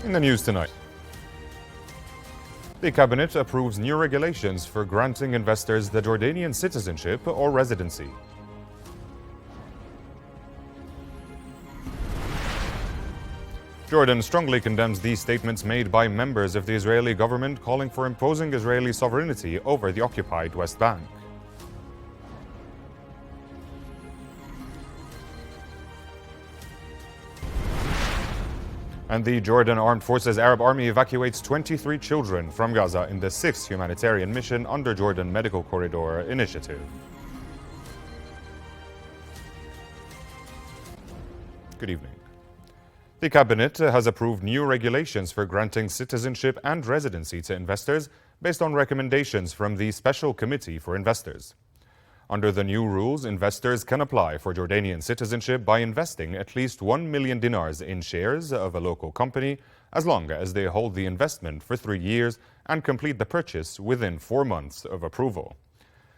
In the news tonight, the Cabinet approves new regulations for granting investors the Jordanian citizenship or residency. Jordan strongly condemns the statements made by members of the Israeli government calling for imposing Israeli sovereignty over the occupied West Bank. And the Jordan Armed Forces Arab Army evacuates 23 children from Gaza in the 6th humanitarian mission under Jordan Medical Corridor Initiative. Good evening. The Cabinet has approved new regulations for granting citizenship and residency to investors based on recommendations from the Special Committee for Investors. Under the new rules, investors can apply for Jordanian citizenship by investing at least 1 million dinars in shares of a local company, as long as they hold the investment for 3 years and complete the purchase within 4 months of approval.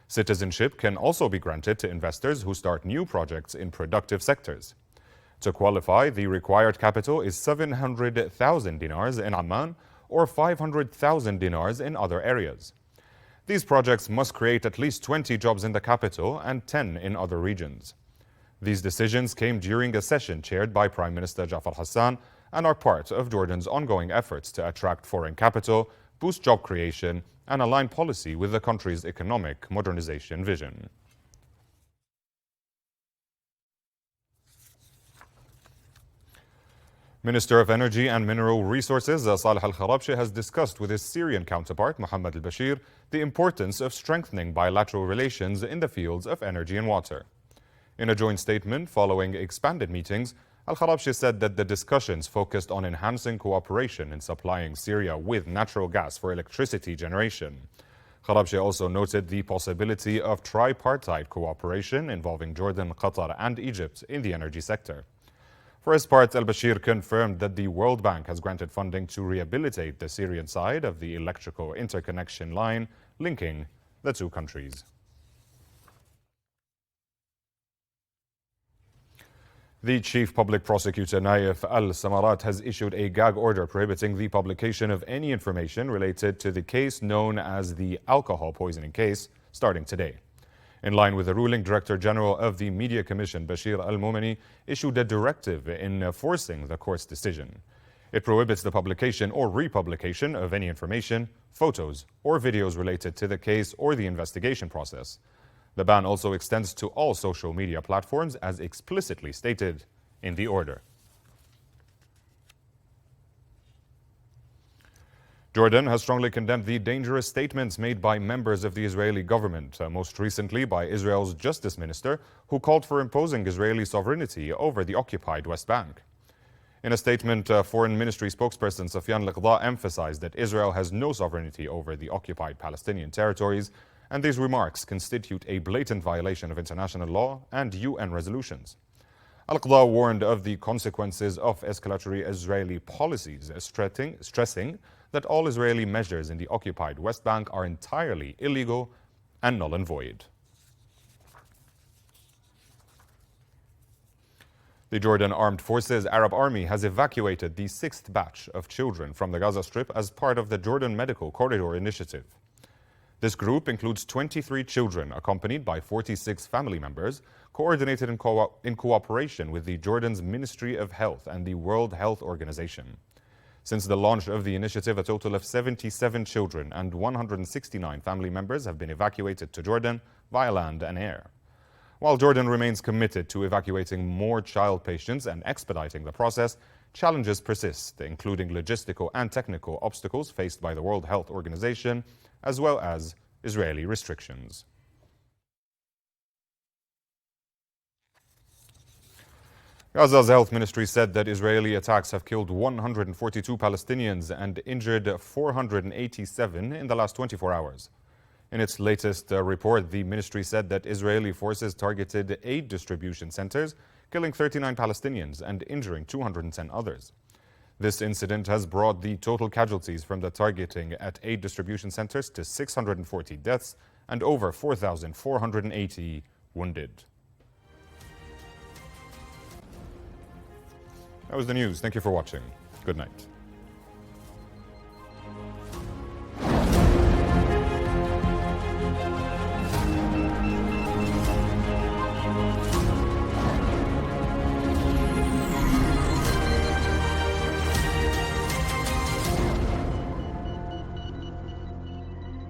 Citizenship can also be granted to investors who start new projects in productive sectors. To qualify, the required capital is 700,000 dinars in Amman or 500,000 dinars in other areas. These projects must create at least 20 jobs in the capital and 10 in other regions. These decisions came during a session chaired by Prime Minister Jafar Hassan and are part of Jordan's ongoing efforts to attract foreign capital, boost job creation, and align policy with the country's economic modernization vision. Minister of Energy and Mineral Resources Saleh Al-Kharabshi has discussed with his Syrian counterpart Mohammed al-Bashir the importance of strengthening bilateral relations in the fields of energy and water. In a joint statement following expanded meetings, Al-Kharabshi said that the discussions focused on enhancing cooperation in supplying Syria with natural gas for electricity generation. Kharabshi also noted the possibility of tripartite cooperation involving Jordan, Qatar, and Egypt in the energy sector. For his part, al-Bashir confirmed that the World Bank has granted funding to rehabilitate the Syrian side of the electrical interconnection line linking the two countries. The Chief Public Prosecutor Naif Al-Samarat has issued a gag order prohibiting the publication of any information related to the case known as the alcohol poisoning case starting today. In line with the ruling, Director General of the Media Commission, Bashir Al-Momeni, issued a directive enforcing the court's decision. It prohibits the publication or republication of any information, photos, or videos related to the case or the investigation process. The ban also extends to all social media platforms as explicitly stated in the order. Jordan has strongly condemned the dangerous statements made by members of the Israeli government, most recently by Israel's Justice Minister, who called for imposing Israeli sovereignty over the occupied West Bank. In a statement, Foreign Ministry spokesperson Sufyan Liqda emphasized that Israel has no sovereignty over the occupied Palestinian territories, and these remarks constitute a blatant violation of international law and UN resolutions. Al-Qadha warned of the consequences of escalatory Israeli policies, stressing that all Israeli measures in the occupied West Bank are entirely illegal and null and void. The Jordan Armed Forces Arab Army has evacuated the 6th batch of children from the Gaza Strip as part of the Jordan Medical Corridor Initiative. This group includes 23 children accompanied by 46 family members, coordinated in cooperation with the Jordan's Ministry of Health and the World Health Organization. Since the launch of the initiative, a total of 77 children and 169 family members have been evacuated to Jordan via land and air. While Jordan remains committed to evacuating more child patients and expediting the process, challenges persist, including logistical and technical obstacles faced by the World Health Organization, as well as Israeli restrictions. Gaza's health ministry said that Israeli attacks have killed 142 Palestinians and injured 487 in the last 24 hours. In its latest report, the ministry said that Israeli forces targeted 8 distribution centers, killing 39 Palestinians and injuring 210 others. This incident has brought the total casualties from the targeting at 8 distribution centers to 640 deaths and over 4,480 wounded. That was the news. Thank you for watching. Good night.